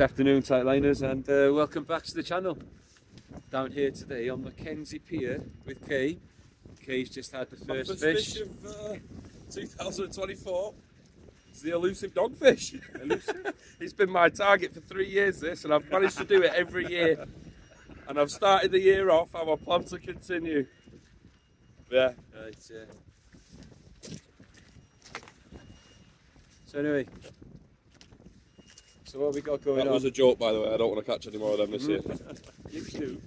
Good afternoon, Tightliners, and welcome back to the channel. Down here today on Mackenzie Pier with Kay. Kay's just had the first fish of 2024. It's the elusive dogfish. Elusive? It's been my target for 3 years, this, and I've managed to do it every year. And I've started the year off, and I plan to continue. Yeah. Right, So anyway, so what have we got going on? That was a joke, by the way. I don't want to catch any more of them this year. You do.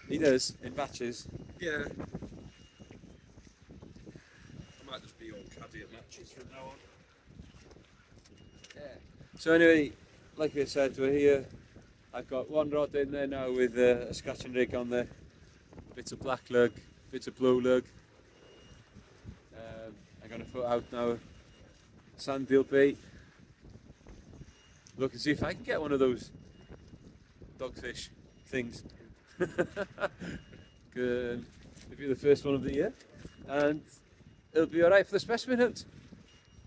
He does, in batches. Yeah. I might just be on caddy at matches from now on. Yeah. So anyway, like I said, we're here. I've got one rod in there now with a scratching rig on there. Bits of black lug, bits of blue lug. I'm going to put out now sand deal bait. Look and see if I can get one of those dogfish things. Good. It'll be the first one of the year, and it'll be alright for the specimen hunt.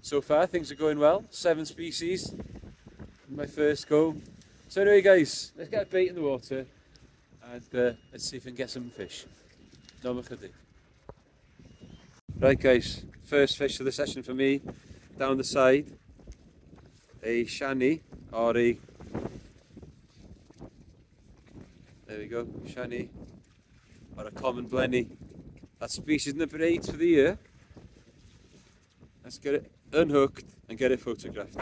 So far things are going well. 7 species in my first go. So anyway guys, let's get a bait in the water and let's see if we can get some fish. No more could do. Right guys, first fish of the session for me, down the side, a shani, or a, there we go, shani, or a common blenny. That's species number 8 for the year. Let's get it unhooked and get it photographed.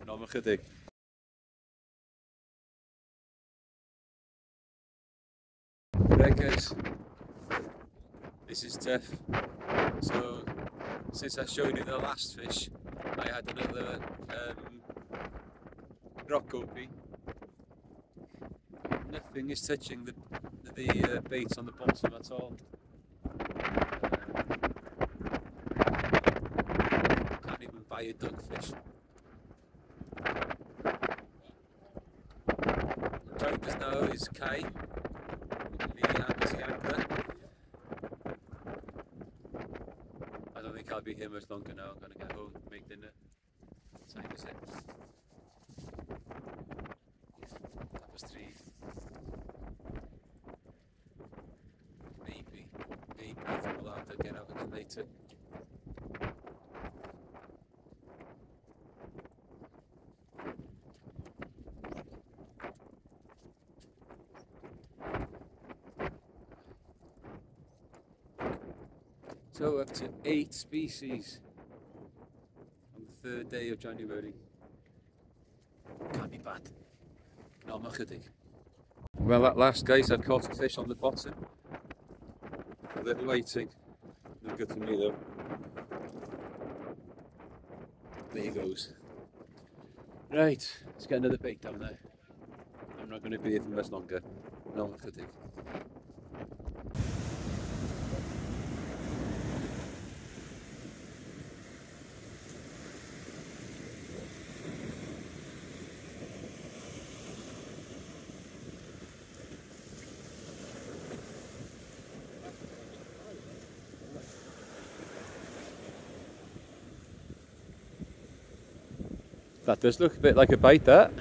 No more could do. Right guys, this is tough. So since I showed you the last fish, I had another rock goby. Nothing is touching the baits on the bottom at all. Can't even buy a dogfish. Joined us now is Kai, the Anglesey angler. I don't think I'll be here much longer now. I'm going to get home, make dinner. What time is it? 3:30. Maybe if I'm allowed to get out again later. So up to 8 species on the 3rd day of January. Can't be bad. No muckadig. Well, at last guys, I've caught a fish on the bottom. A little waiting. No good to me though. There he goes. Right, let's get another bait down there. I'm not going to be here for much longer. No muckadig. That does look a bit like a bite, that.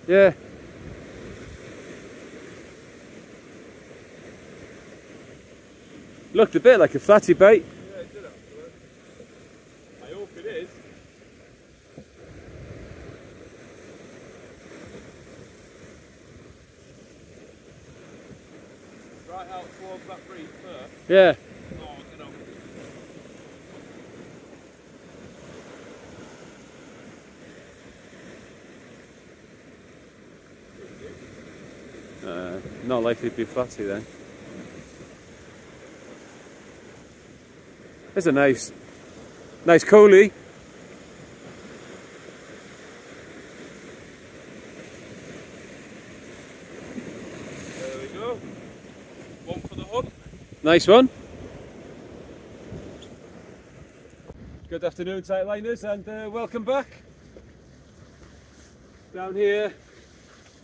Yeah. Looked a bit like a flatty bait. Yeah, it did actually. I hope it is. Right out towards that reef there. Yeah. Oh, you know. Not likely to be flatty then. There's a nice collie. There we go. One for the hunt. Nice one. Good afternoon, Tightliners, and welcome back. Down here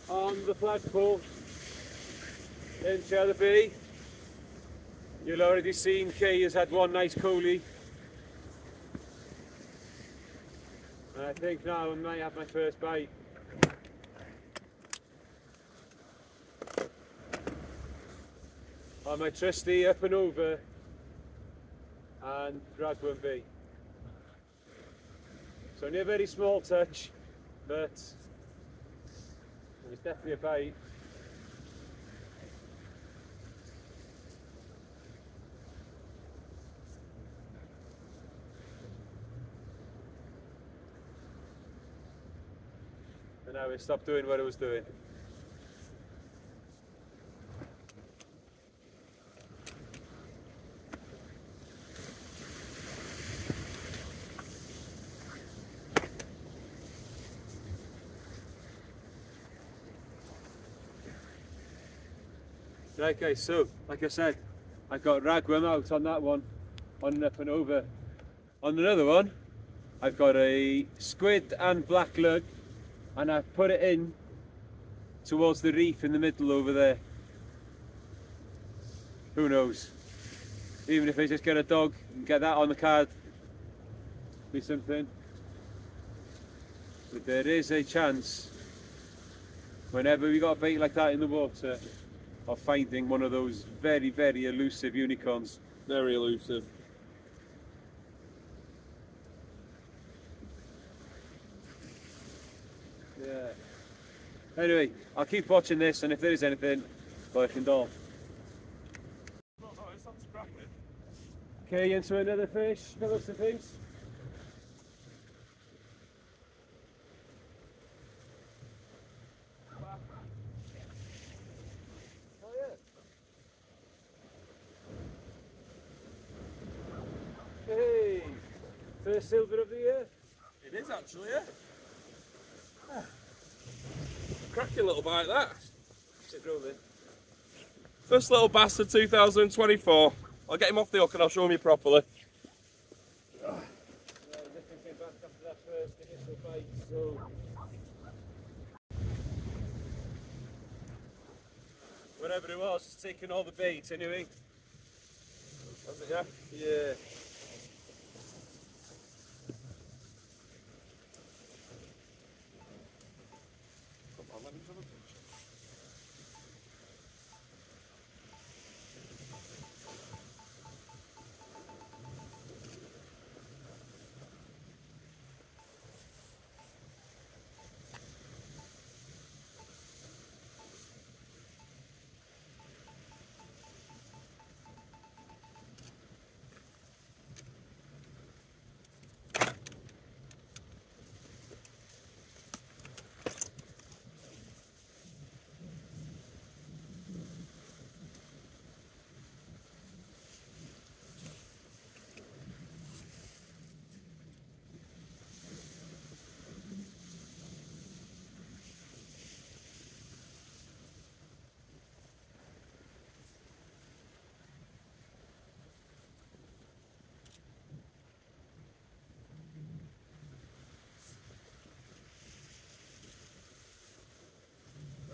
on the flagpole in Chelby. You'll already seen Kay has had one nice collie. And I think now I might have my first bite. On my trusty up and over and ragworm bait. So only a very small touch, but it's definitely a bite. And now I stopped doing what I was doing. Right guys, so like I said, I got ragworm out on that one, on an up and over. On another one, I've got a squid and black lug, and I've put it in towards the reef in the middle over there. Who knows? Even if I just get a dog and get that on the card, be something. But there is a chance, whenever we got a bait like that in the water, of finding one of those very, very elusive unicorns. Very elusive. Yeah. Anyway, I'll keep watching this, and if there is anything, well, I can doll. Okay, into another fish. Fill up some things. Hey, first silver of the year. It is actually, yeah. Cracking little bite that. Sit rolling. First little bass of 2024. I'll get him off the hook and I'll show him you properly. Well, nothing came back after that first initial bite, so whatever it was, it's taking all the bait anyway. Has it, yeah? Yeah. Come on, let me have a picture.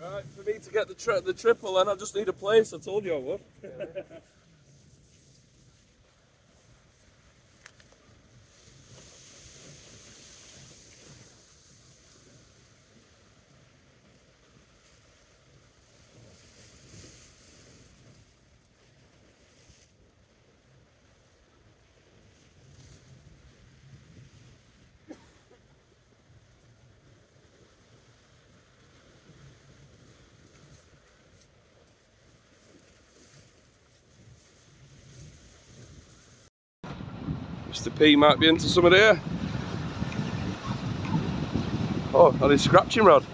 Right, for me to get the triple, then I just need a place. I told you I would. Mr. P might be into some of there. Oh, and his scratching rod.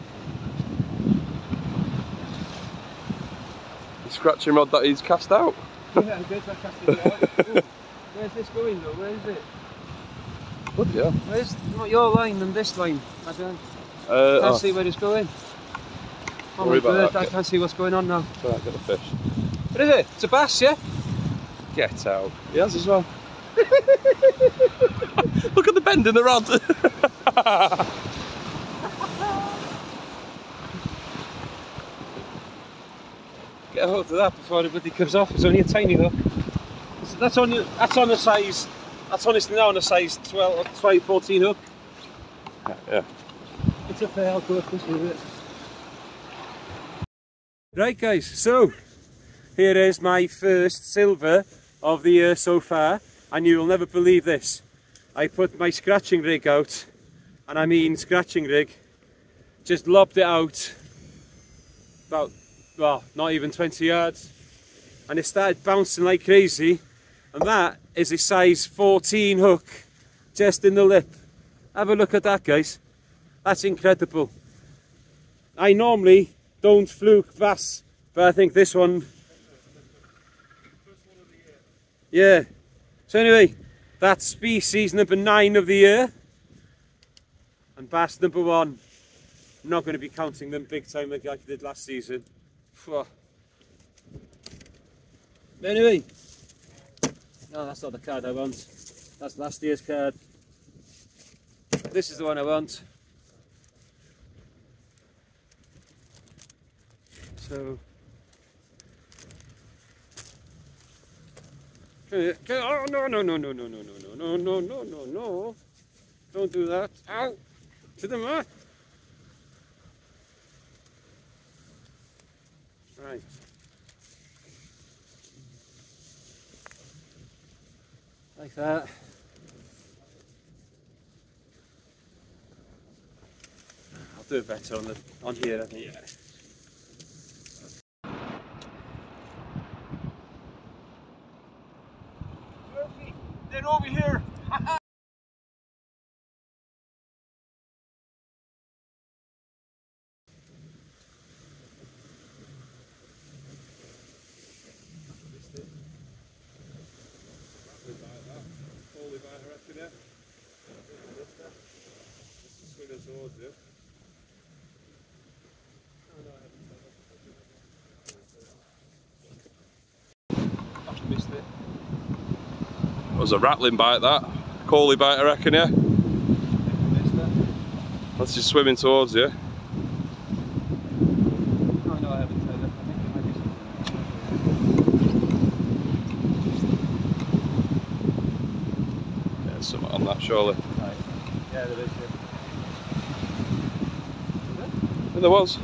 His scratching rod that he's cast out. Yeah, I did. I cast it out. Where's this going though? Where is it? Good, yeah. Where's not your line and this line? I can't see where it's going. Oh my God, I can't see what's going on now. Try and get the fish. What is it? It's a bass, yeah? Get out. He has as well. Look at the bend in the rod. Get a hold of that before everybody comes off. It's only a tiny hook. That's on a size. That's honestly now on a size 12, 14 hook. Yeah. It's a fair good fish, isn't it? Right guys, so here is my first silver of the year so far, and you will never believe this. I put my scratching rig out, and I mean scratching rig, just lobbed it out about, well, not even 20 yards, and it started bouncing like crazy, and that is a size 14 hook, just in the lip. Have a look at that, guys. That's incredible. I normally don't fluke bass, but I think this one, yeah. So anyway, that's species number 9 of the year, and bass number 1. I'm not going to be counting them big time like I did last season. But anyway, no, that's not the card I want. That's last year's card. This is the one I want. So, oh no, no, don't do that. Ow, to the mat. Right. Like that. I'll do it better on here, I think. Yeah. They're over here. It was a rattling bite, that. Coley bite, I reckon, yeah? That's just swimming towards you. Oh, no, I haven't said it. I think it might be something. Yeah, there's something on that, surely. Right. Yeah, there is. Yeah, there was.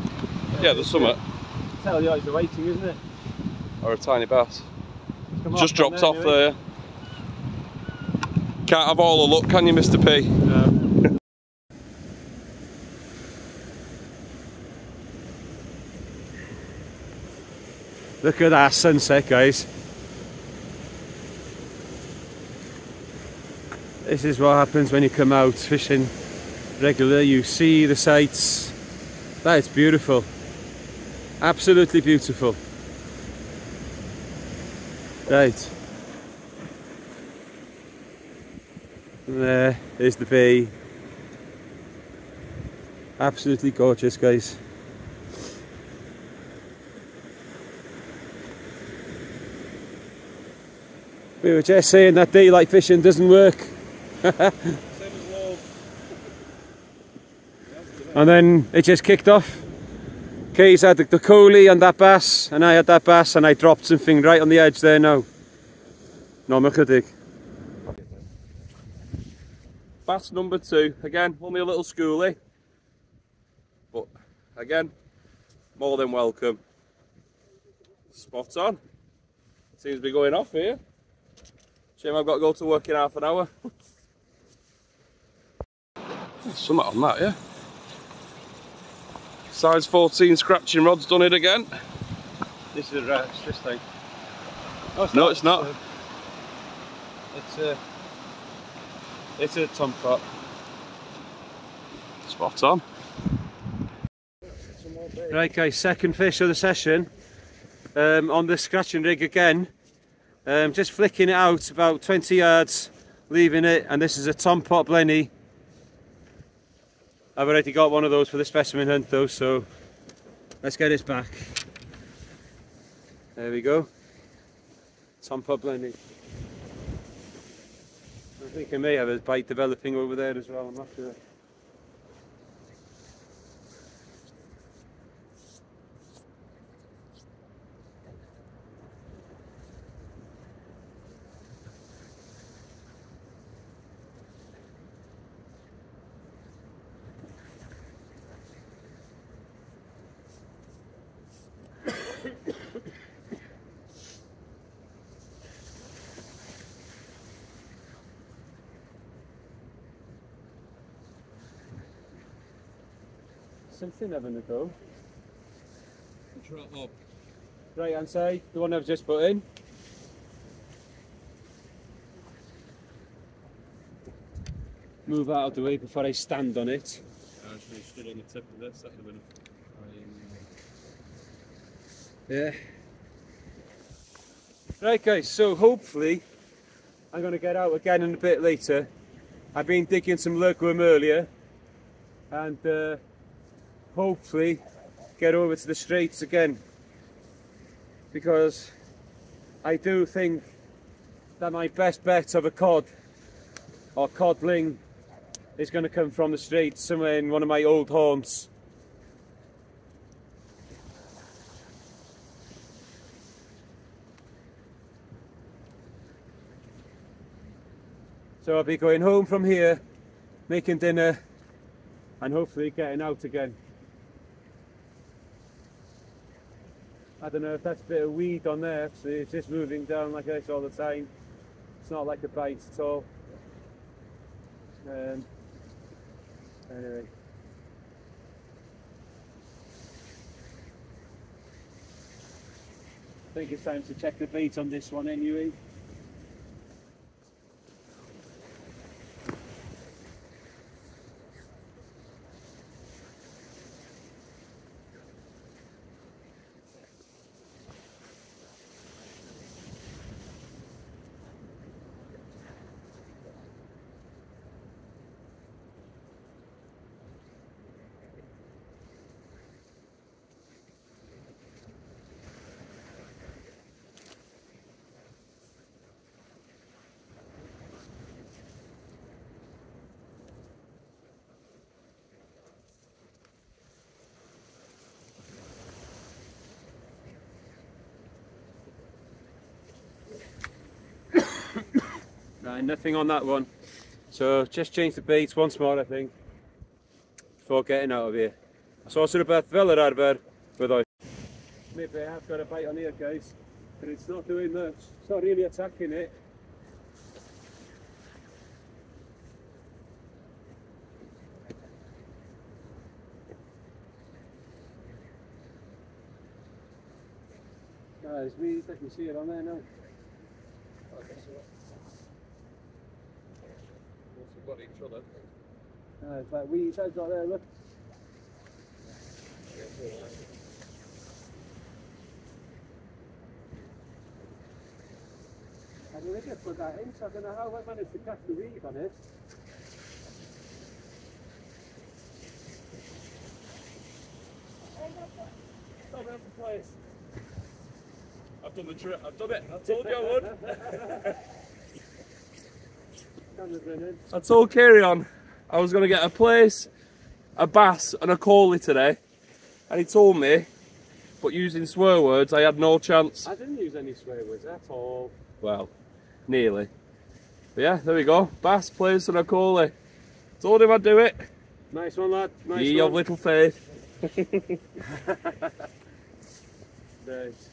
Yeah, there's something. Tell you, it's waiting, isn't it? Or a tiny bass. Just dropped off there. Can't have all the luck, can you, Mr. P? No. Look at that sunset, guys. This is what happens when you come out fishing regularly. You see the sights. That is beautiful. Absolutely beautiful. Right. There's the bay. Absolutely gorgeous, guys. We were just saying that daylight fishing doesn't work. And then it just kicked off. Kay's had the coley and that bass, and I had that bass, and I dropped something right on the edge there now. No, chydig. Bass number 2, again, only a little schoolie, but again, more than welcome. Spot on. Seems to be going off here. Shame I've got to go to work in half an hour. Something on that, yeah. Size 14 scratching rod's done it again. This is a rat, this thing. Oh, It's not. It's a tomcat. Spot on. Right guys, second fish of the session. On the scratching rig again. Just flicking it out about 20 yards, leaving it, and this is a tom pot blenny. I've already got one of those for the specimen hunt though, so let's get this back. There we go. Tom pot blenny. I think I may have a bite developing over there as well, I'm not sure. Something having a go. Right hand side, the one I've just put in. Move that out of the way before I stand on it. I actually stood on the tip of this, that would have been... Yeah. Right guys, so hopefully I'm going to get out again in a bit later. I've been digging some lurkworm earlier and hopefully get over to the Straits again, because I do think that my best bet of a cod or codling is going to come from the Straits, somewhere in one of my old haunts. So I'll be going home from here, making dinner and hopefully getting out again. I don't know if that's a bit of weed on there, so it's just moving down like this all the time. It's not like a bite at all. Anyway. I think it's time to check the bait on this one anyway. Right, nothing on that one. So just change the bait once more, I think, before getting out of here. Så ser det bättre väl där för maybe I have got a bite on here, guys, but it's not doing much. It's not really attacking it. There's weeds, I can see it on there now. Each other. It's like weeds I've got there, look. I mean, I just put that in, so I don't know how I managed to catch the weed on it. Stop out the place. I've done the trick, I've done it, I told you I would. I told Carry On I was going to get a place, a bass and a collie today, and he told me, but using swear words I had no chance. I didn't use any swear words at all. Well, nearly. But yeah, there we go, bass, place and a collie. Told him I'd do it. Nice one, lad. Nice Ye of little faith. Nice.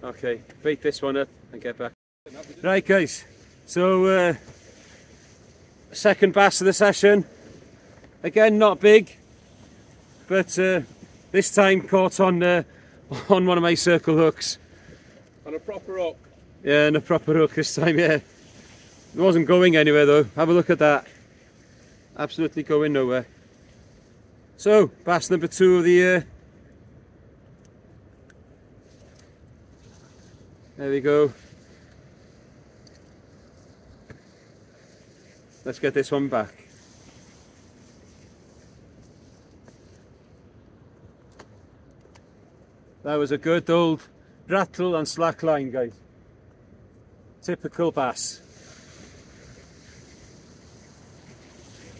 Okay, beat this one up and get back. Right guys, so second bass of the session. Again, not big, but this time caught on one of my circle hooks. On a proper hook. Yeah, and a proper hook this time, yeah. It wasn't going anywhere though. Have a look at that. Absolutely going nowhere. So, bass number 2 of the year. There we go. Let's get this one back. That was a good old rattle and slack line, guys. Typical bass.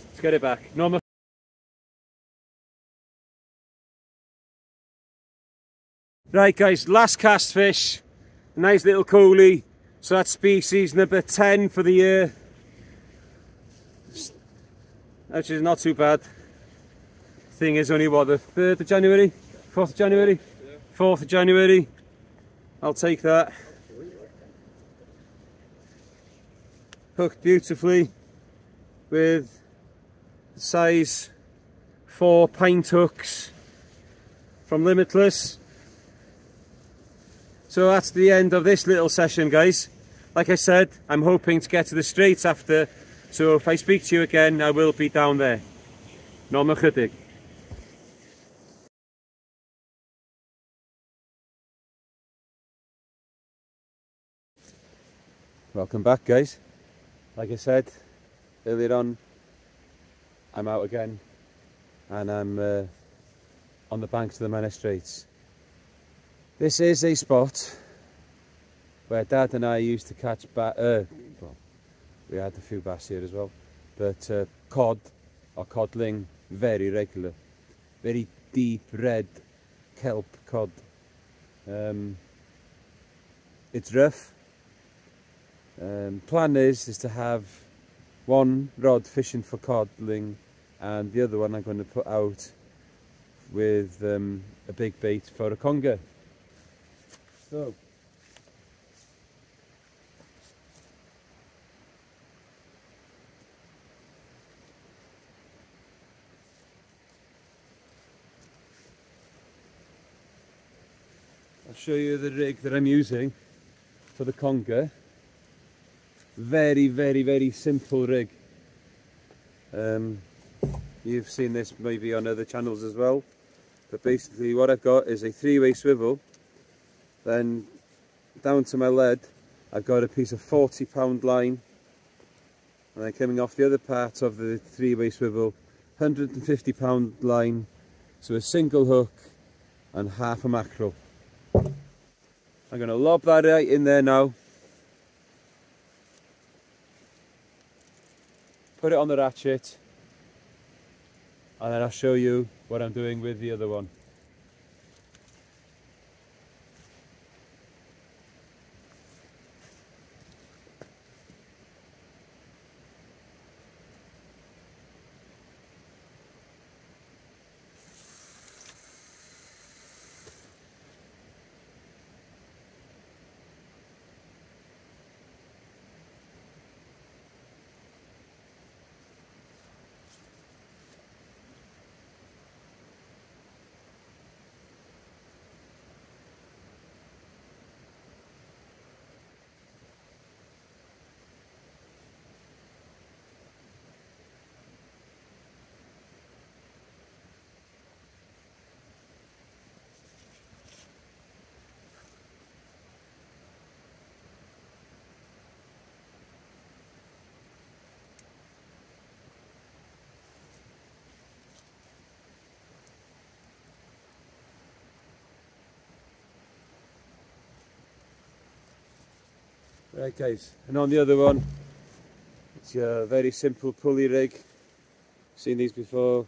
Let's get it back. Normal. Right guys, last cast fish. Nice little coley. So that's species number 10 for the year. Which is not too bad. Thing is only what, the 3rd of January? 4th of January? 4th of January. I'll take that. Hooked beautifully with size 4 pint hooks from Limitless. So that's the end of this little session, guys. Like I said, I'm hoping to get to the Straits after, so if I speak to you again, I will be down there. Norma chydig. Welcome back, guys. Like I said earlier on, I'm out again and I'm on the banks of the Menai Straits. This is a spot where Dad and I used to catch well, we had a few bass here as well, but cod or codling very regular, very deep red kelp cod. It's rough. Plan is to have one rod fishing for codling and the other one I'm going to put out with a big bait for a conger. So I'll show you the rig that I'm using for the conger. Very simple rig. You've seen this maybe on other channels as well, but basically what I've got is a 3-way swivel, then down to my lead I've got a piece of 40-pound line, and then coming off the other part of the 3-way swivel, 150-pound line, so a single hook and half a mackerel. I'm going to lob that right in there now. Put it on the ratchet, and then I'll show you what I'm doing with the other one. Right guys, and on the other one, it's a very simple pulley rig. Seen these before.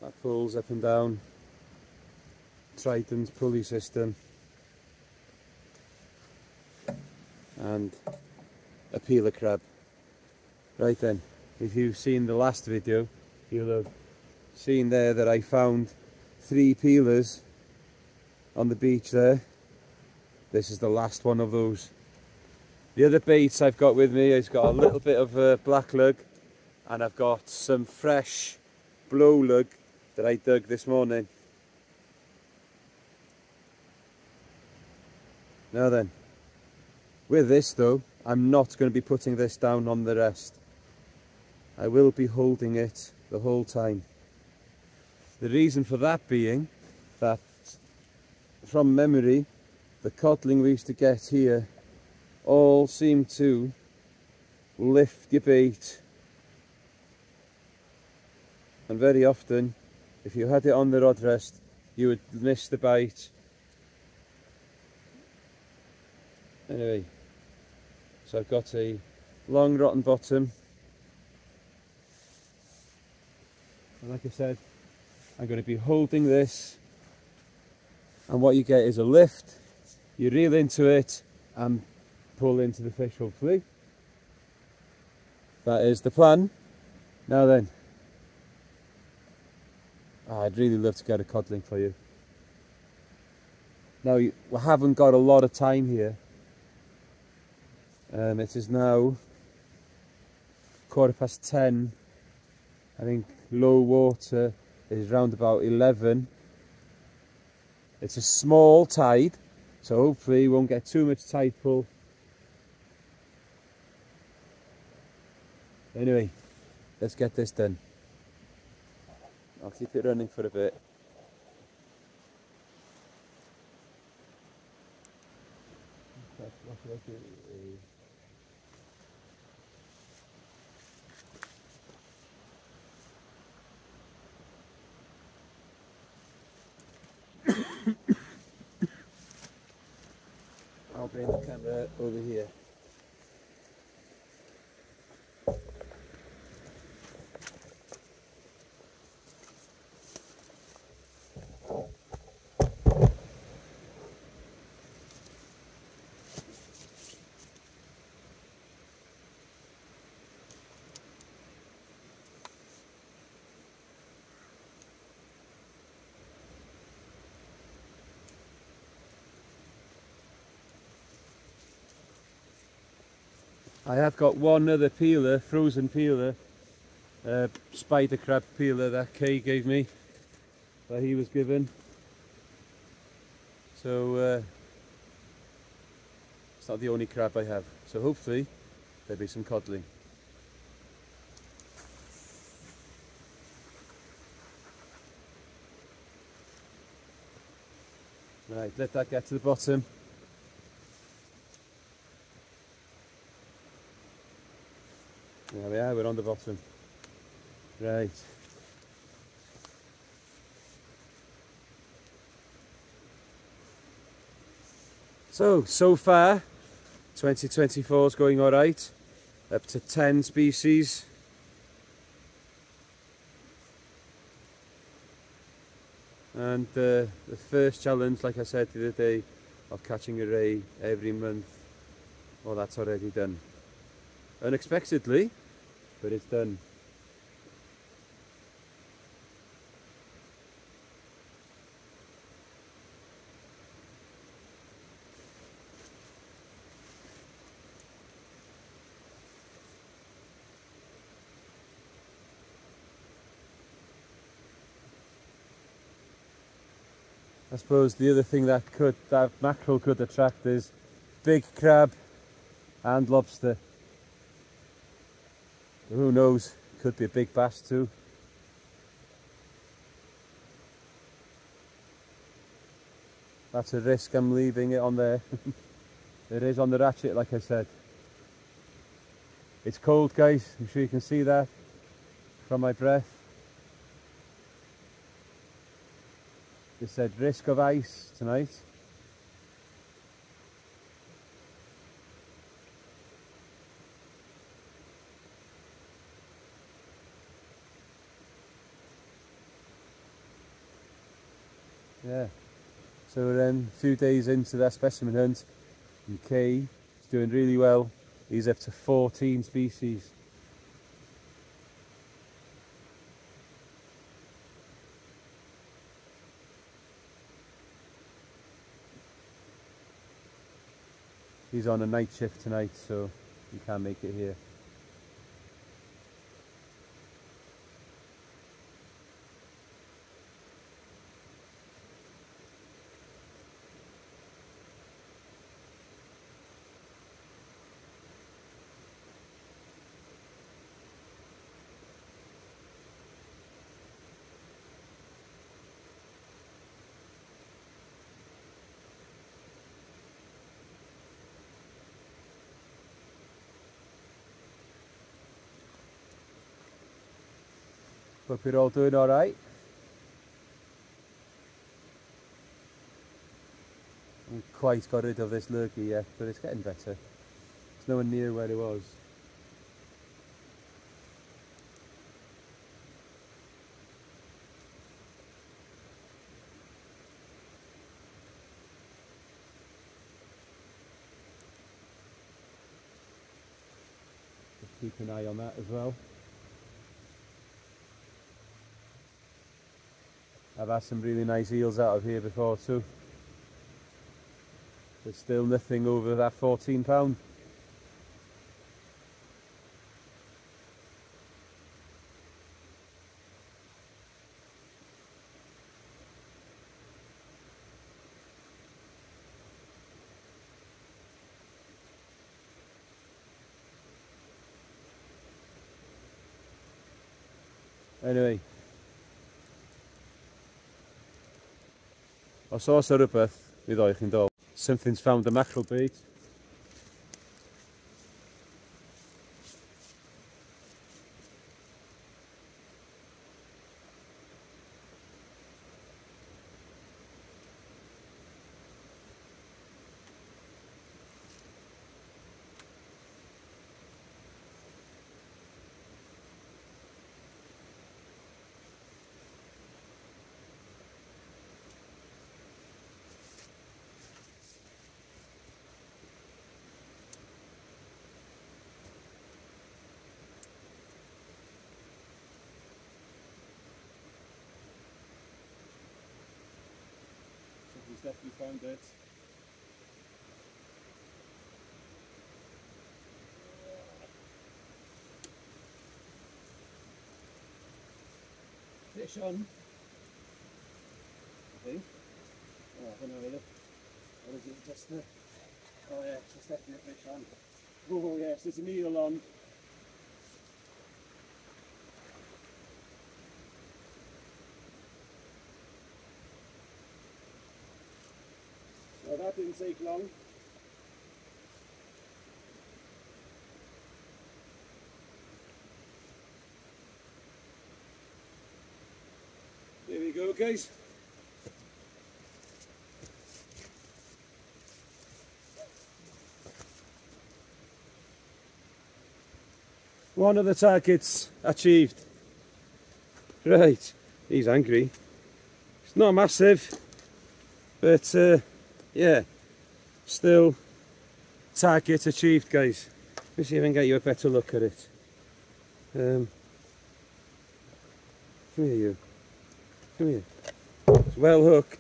That pulls up and down. Trident pulley system. And a peeler crab. Right then, if you've seen the last video, you'll have seen there that I found 3 peelers on the beach there. This is the last one of those. The other baits I've got with me, I've got a little bit of black lug, and I've got some fresh blow lug that I dug this morning. Now then, with this though, I'm not going to be putting this down on the rest. I will be holding it the whole time. The reason for that being that, from memory, the codling we used to get here all seem to lift your bait, and very often if you had it on the rod rest you would miss the bite. Anyway, so I've got a long rotten bottom, and like I said, I'm going to be holding this, and what you get is a lift, you reel into it and pull into the fish hopefully. That is the plan. Now then, I'd really love to get a codling for you. Now we haven't got a lot of time here. It is now 10:15. I think low water is round about 11. It's a small tide, so hopefully you won't get too much tide pull. Anyway, let's get this done. I'll keep it running for a bit. I'll bring the camera over here. I have got one other peeler, frozen peeler, spider crab peeler that Kay gave me, that he was given. So it's not the only crab I have. So hopefully there'll be some codling. Right, let that get to the bottom. There we are, we're on the bottom. Right. So far, 2024 is going alright. Up to 10 species. And the first challenge, like I said the other day, of catching a ray every month, well, that's already done. Unexpectedly, but it's done. I suppose the other thing that mackerel could attract is big crab and lobster. Who knows, could be a big bass too. That's a risk, I'm leaving it on there. It is on the ratchet, like I said. It's cold, guys, I'm sure you can see that from my breath. They said risk of ice tonight. Yeah, so we're then a few days into that specimen hunt, and Kay is doing really well. He's up to 14 species. He's on a night shift tonight, so he can't make it here. Hope you're all doing alright. I haven't quite got rid of this lurgy yet, but it's getting better. It's nowhere near where it was. Just keep an eye on that as well. I've had some really nice eels out of here before too. There's still nothing over that £14. Anyway, os oes ar rhywbeth, mi ddoi chi'n dod. Something's found the mackerel bait. Definitely found it. Fish on, I think. Oh, I don't know either. Or is it just the... Oh yeah, it's definitely a fish on. Oh yes, there's an eel on. Well, that didn't take long. There we go, guys. One of the targets achieved. Right, he's angry. It's not massive, but yeah, still target achieved, guys. Let me see if I can get you a better look at it. Come here, you. Come here. It's well hooked.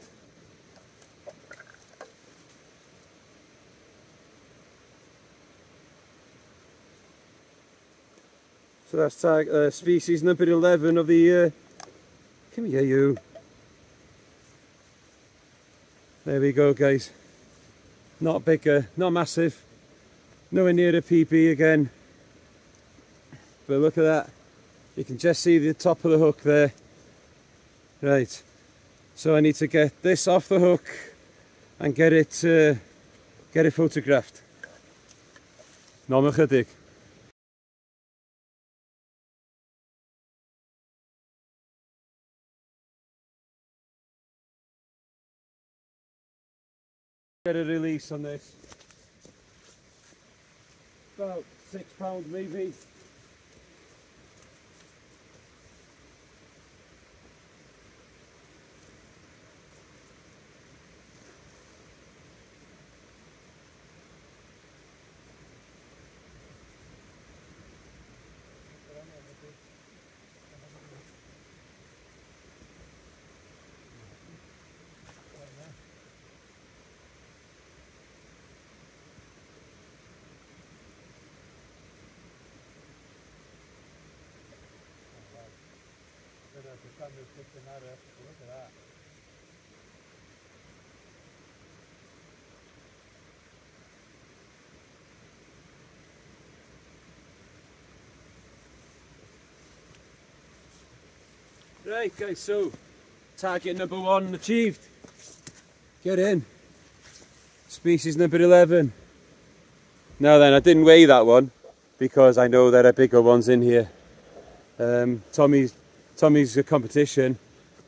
So that's species number 11 of the year. Come here, you. There we go, guys. Not bigger, not massive. Nowhere near a PB again. But look at that. You can just see the top of the hook there. Right. So I need to get this off the hook and get it photographed. Nog een chydig. Get a release on this. About £6 maybe. The sun is picking that up. Look at that. Right guys, so target number 1 achieved. Get in. Species number 11. Now then, I didn't weigh that one because I know there are bigger ones in here. Tommy's Tommy's competition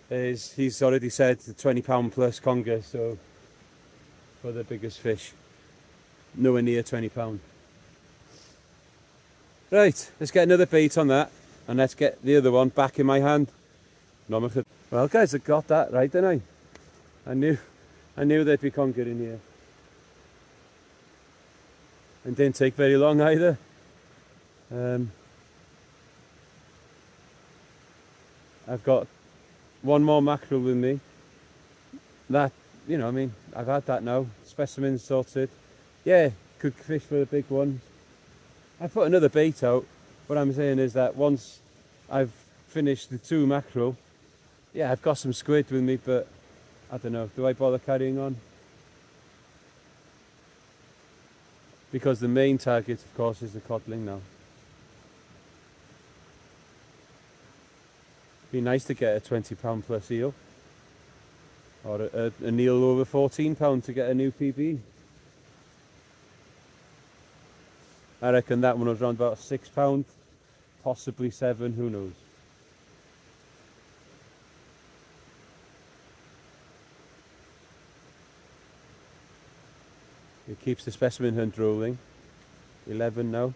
is, he's already said, the £20 plus conger, so for the biggest fish, nowhere near £20. Right, let's get another bait on that, and let's get the other one back in my hand. Well guys, I got that right, didn't I? I knew there'd be conger in here. And didn't take very long either. I've got one more mackerel with me. That, you know, I mean, I've had that now. Specimens sorted. Yeah, could fish for the big ones. I put another bait out. What I'm saying is that once I've finished the 2 mackerel, yeah, I've got some squid with me, but I don't know, do I bother carrying on? Because the main target, of course, is the codling now. Be nice to get a £20 plus eel, or an eel over £14 to get a new PB. I reckon that one was around about £6, possibly £7, who knows. It keeps the specimen hunt rolling. 11 now.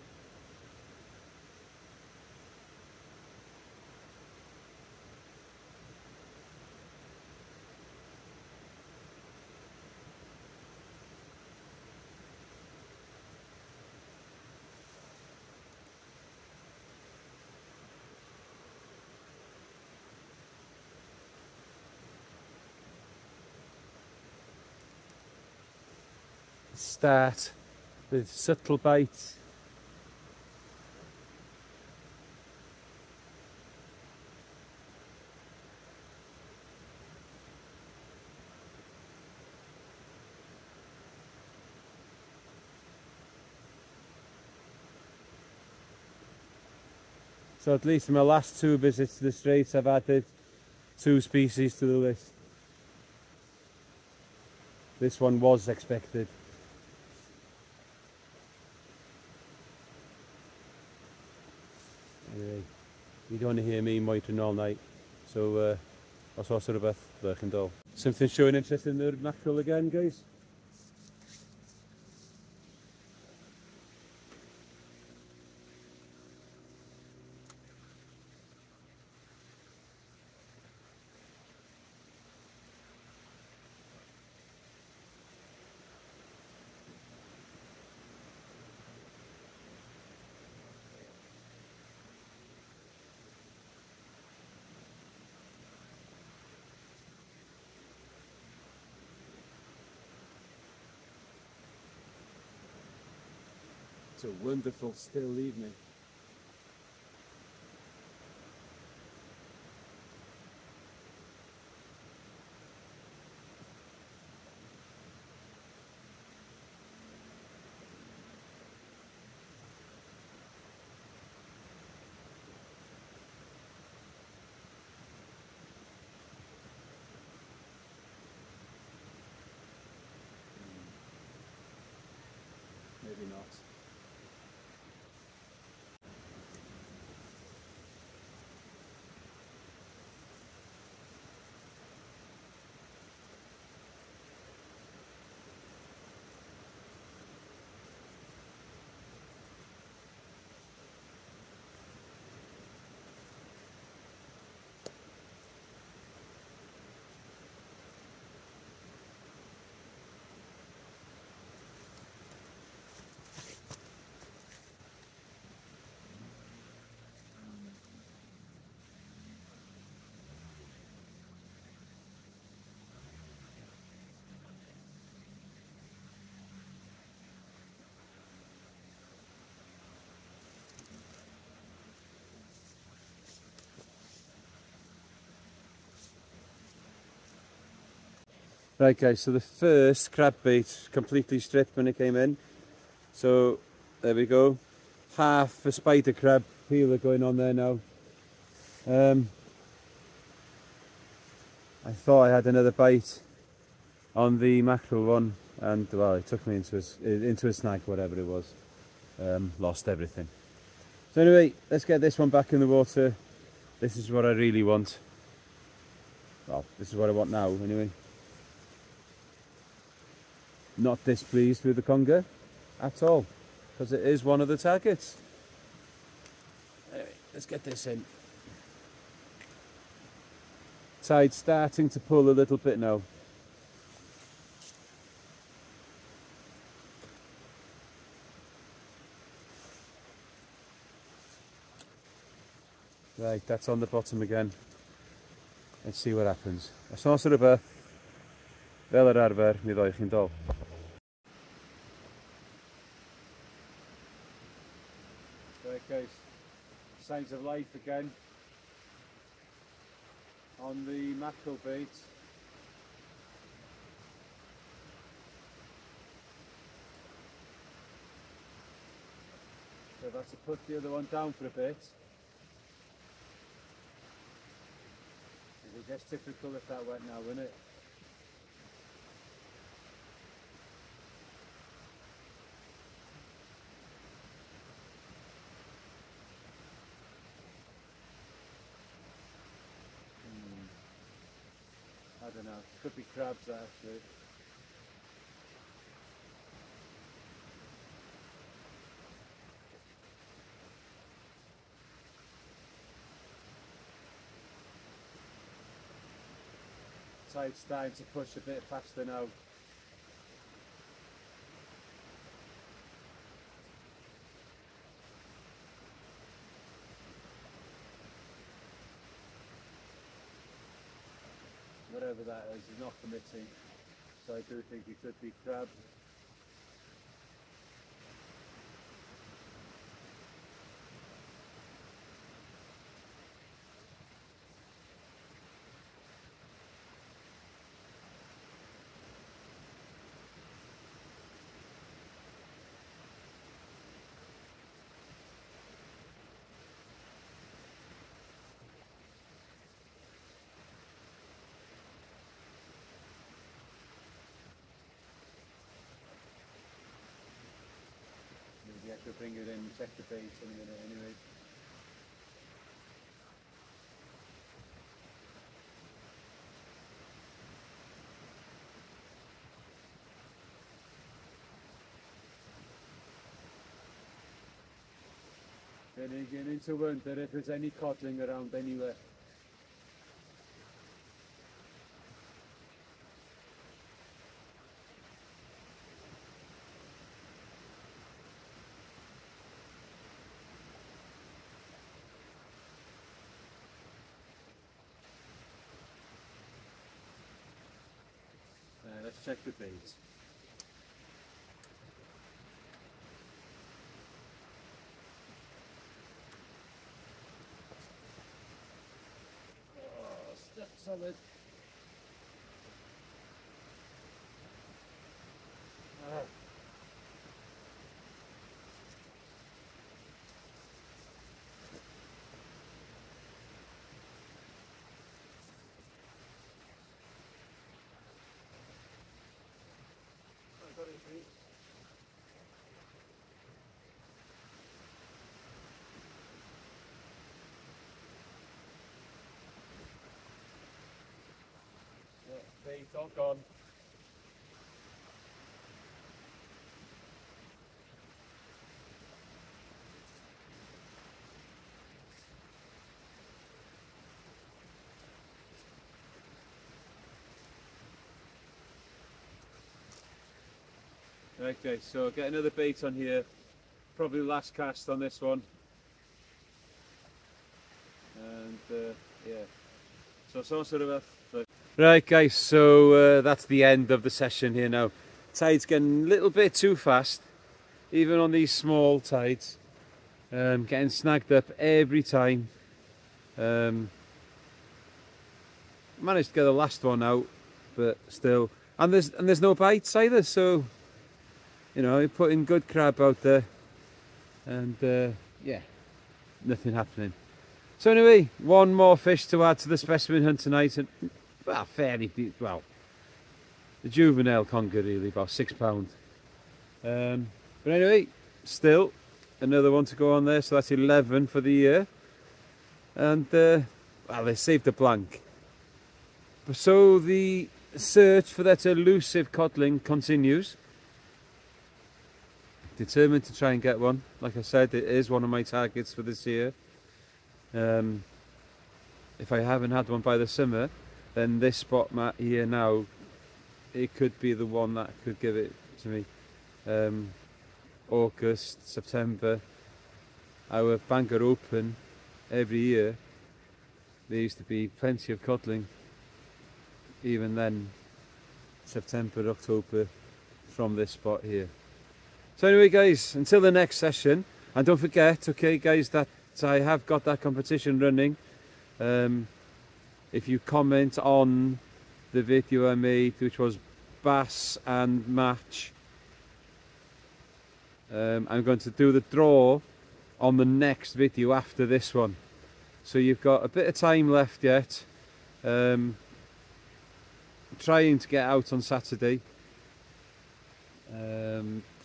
Start with subtle bites. So at least in my last 2 visits to the Straits, I've added 2 species to the list. This one was expected. Anyway, you don't want to hear me moitering all night, so os oes rhywbeth, fyrch yn dol. Something showing interest in the mackerel again, guys? It's a wonderful still evening. Maybe not. Right guys, so the first crab bait completely stripped when it came in. So there we go. Half a spider crab peeler going on there now. I thought I had another bite on the mackerel one, and well, it took me into a snag, whatever it was. Lost everything. So anyway, let's get this one back in the water This is what I really want. Well, this is what I want now anyway. Not displeased with the conger at all, because it is one of the targets. Anyway, let's get this in. Tide's starting to pull a little bit now. Right, that's on the bottom again. Let's see what happens. Os oes rhywbeth fel yr arfer, mi ddoi chi'n dol. Right guys, signs of life again on the mackerel bait. So I've had to put the other one down for a bit. It gets typical if that wet now, isn't it? I don't know, could be crabs actually. Tide's starting to push a bit faster now. Whatever that is not committing, so I do think it could be crab. Maybe I could bring it in and check the bait in a minute anyway. Then beginning to wonder if there's any codling around anywhere. Let's check the bait. Oh, step solid. Ah. Bait all gone. Okay, so get another bait on here. Probably last cast on this one. And yeah, so some sort of a... Right guys, so that's the end of the session here now. Tide's getting a little bit too fast, even on these small tides. Getting snagged up every time. Managed to get the last one out, but still, and there's no bites either. So you know, you're putting good crab out there, and yeah, nothing happening. So anyway, one more fish to add to the specimen hunt tonight, and well, fairly deep. Well, the juvenile conger really, about £6. But anyway, still another one to go on there, so that's 11 for the year. and well, they saved the blank. So the search for that elusive codling continues. Determined to try and get one. Like I said, it is one of my targets for this year. If I haven't had one by the summer, then this spot here now, it could be the one that could give it to me. August, September, our Bangor Open every year, there used to be plenty of codling. Even then, September, October, from this spot here. So anyway guys, until the next session, and don't forget, okay guys, that I have got that competition running. If you comment on the video I made, which was bass and match, I'm going to do the draw on the next video after this one. So you've got a bit of time left yet. Trying to get out on Saturday.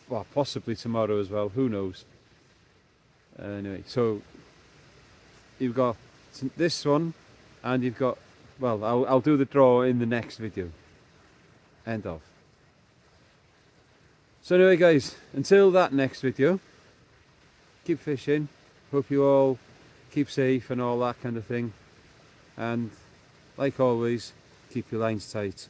Well, possibly tomorrow as well, who knows. Anyway, so you've got this one, and you've got, well, I'll do the draw in the next video. End of. So anyway guys, until that next video, keep fishing, hope you all keep safe and all that kind of thing, and like always, keep your lines tight.